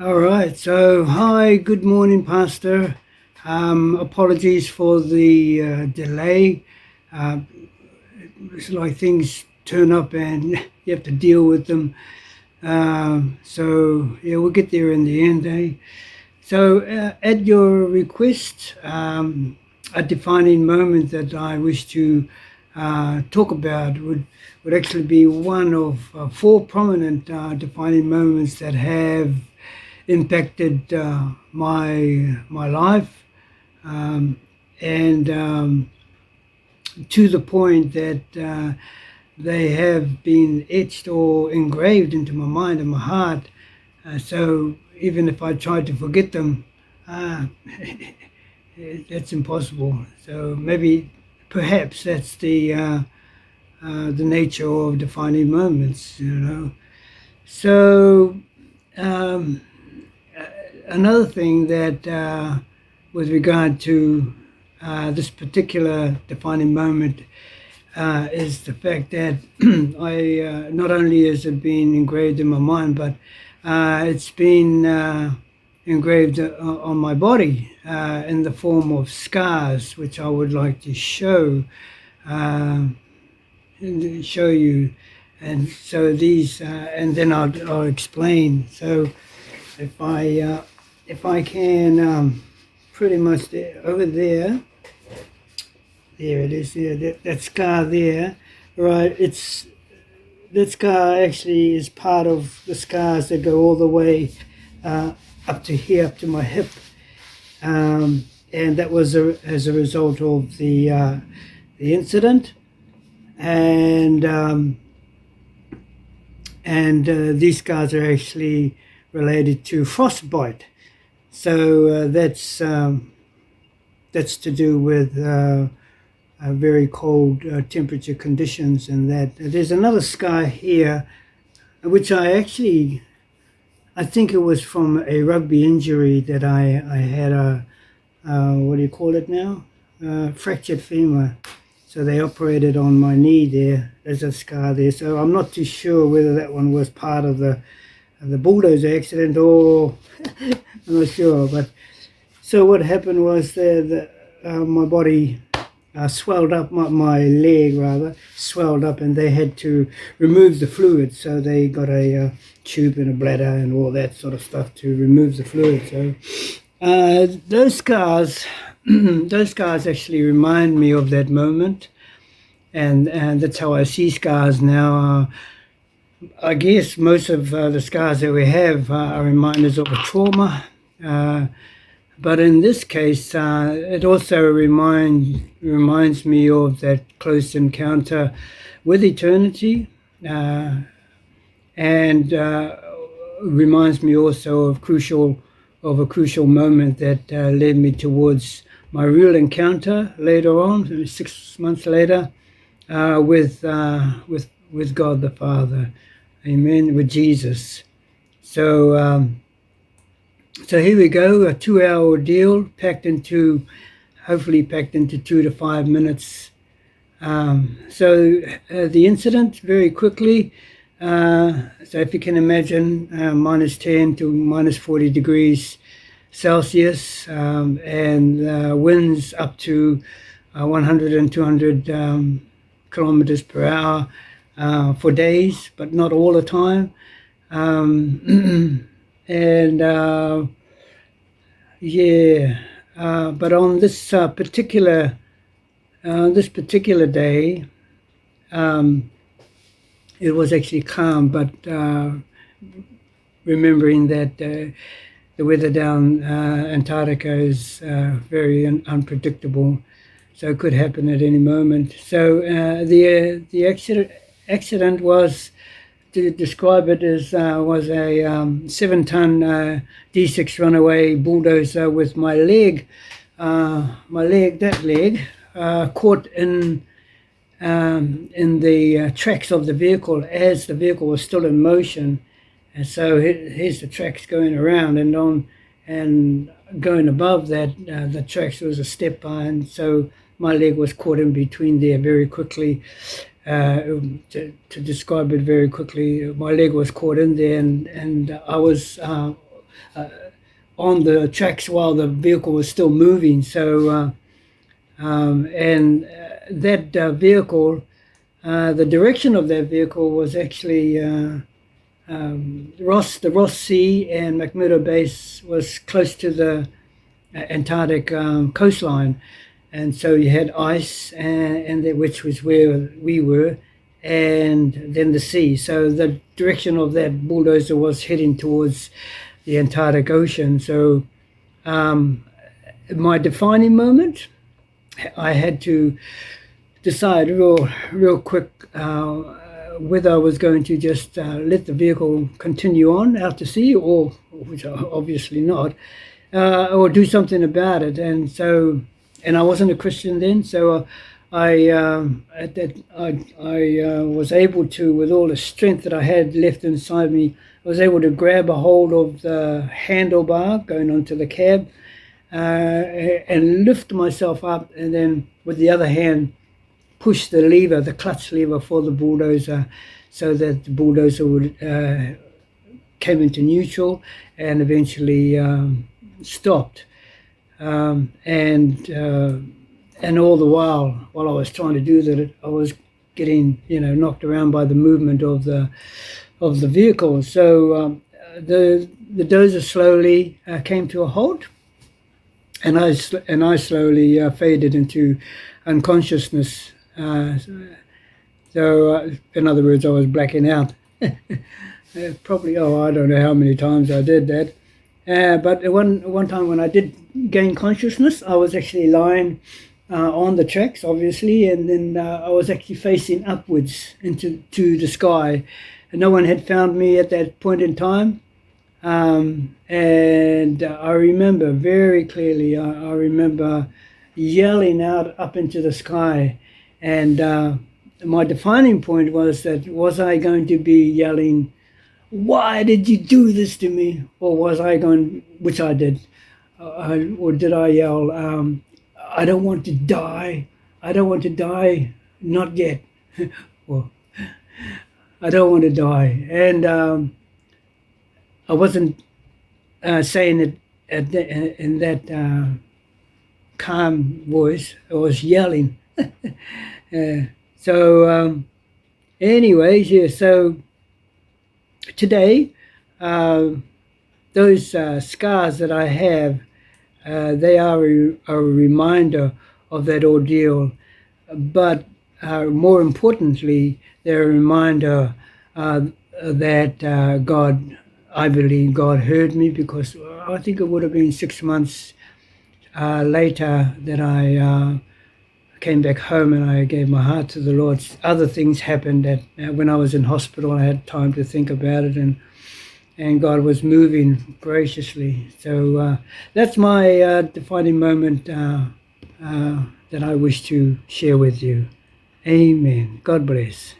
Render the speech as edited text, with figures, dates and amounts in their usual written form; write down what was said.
All right. So, hi, good morning, Pastor. Apologies for the delay. Uh, it's like things turn up and you have to deal with them. Yeah, we'll get there in the end, eh? So, at your request, a defining moment that I wish to talk about would actually be one of four prominent defining moments that have impacted my life, um, and to the point that they have been etched or engraved into my mind and my heart. So even if I try to forget them, uh, that's impossible. So maybe, perhaps that's the nature of defining moments, you know. So um, another thing that, with regard to this particular defining moment, is the fact that I not only has it been engraved in my mind, but it's been engraved on my body in the form of scars, which I would like to uh, show you. And so these, and then I'll explain. So if I can, pretty much over there. There it is. There, that scar there, right? It's that scar actually is part of the scars that go all the way up to here, up to my hip, and that was as a result of the incident, and these scars are actually related to frostbite. So that's to do with very cold temperature conditions, and that there's another scar here, which I think it was from a rugby injury that I had what do you call it now? Fractured femur. So they operated on my knee there. There's a scar there. So I'm not too sure whether that one was part of the bulldozer accident or I'm not sure. But so what happened was my body swelled up, my leg rather, swelled up, and they had to remove the fluid. So they got a tube and a bladder and all that sort of stuff to remove the fluid. So those scars, those scars actually remind me of that moment, and that's how I see scars now. I guess most of the scars that we have are reminders of a trauma. But in this case, it also reminds me of that close encounter with eternity, and reminds me also of a crucial moment that led me towards my real encounter later on, 6 months later, with God the Father, Amen, with Jesus. So. So here we go, a 2-hour ordeal hopefully packed into 2 to 5 minutes. So the incident, very quickly, so if you can imagine, minus 10 to minus 40 degrees Celsius, and winds up to 100 and 200 kilometers per hour for days, but not all the time. And but on this particular day, it was actually calm. But remembering that the weather down Antarctica is very unpredictable, so it could happen at any moment. So the accident was, to describe it, as was a 7-ton D6 runaway bulldozer with my leg caught in the tracks of the vehicle as the vehicle was still in motion. And so here's the tracks going around, and going above that, the tracks was a step bar, and so my leg was caught in between there very quickly. To describe it very quickly, my leg was caught in there, and I was on the tracks while the vehicle was still moving. So, and that vehicle, the direction of that vehicle was actually the Ross Sea, and McMurdo Base was close to the Antarctic coastline. And so you had ice, which was where we were, and then the sea. So the direction of that bulldozer was heading towards the Antarctic Ocean. So my defining moment, I had to decide real quick whether I was going to just let the vehicle continue on out to sea, or which obviously not, or do something about it. And I wasn't a Christian then, so I was able to, with all the strength that I had left inside me, I was able to grab a hold of the handlebar going onto the cab and lift myself up, and then with the other hand push the lever, the clutch lever for the bulldozer, so that the bulldozer would came into neutral and eventually stopped. And all the while I was trying to do that, I was getting knocked around by the movement of the vehicle. So the dozer slowly came to a halt, and I slowly faded into unconsciousness. So in other words, I was blacking out. Probably, I don't know how many times I did that. But one time when I did gain consciousness, I was actually lying on the tracks, obviously, and then I was actually facing upwards into the sky. And no one had found me at that point in time. And I remember very clearly, I remember yelling out up into the sky. And my defining point was I going to be yelling, "Why did you do this to me?" Or was I going, which I did, or did I yell, "I don't want to die. I don't want to die, not yet." Well, I don't want to die. And I wasn't saying it in that calm voice. I was yelling. Anyways, yeah, so today, those scars that I have, they are a reminder of that ordeal, but more importantly, they're a reminder that I believe God heard me, because I think it would have been 6 months later that I came back home and I gave my heart to the Lord. Other things happened that when I was in hospital, I had time to think about it, and God was moving graciously. So that's my defining moment that I wish to share with you. Amen. God bless.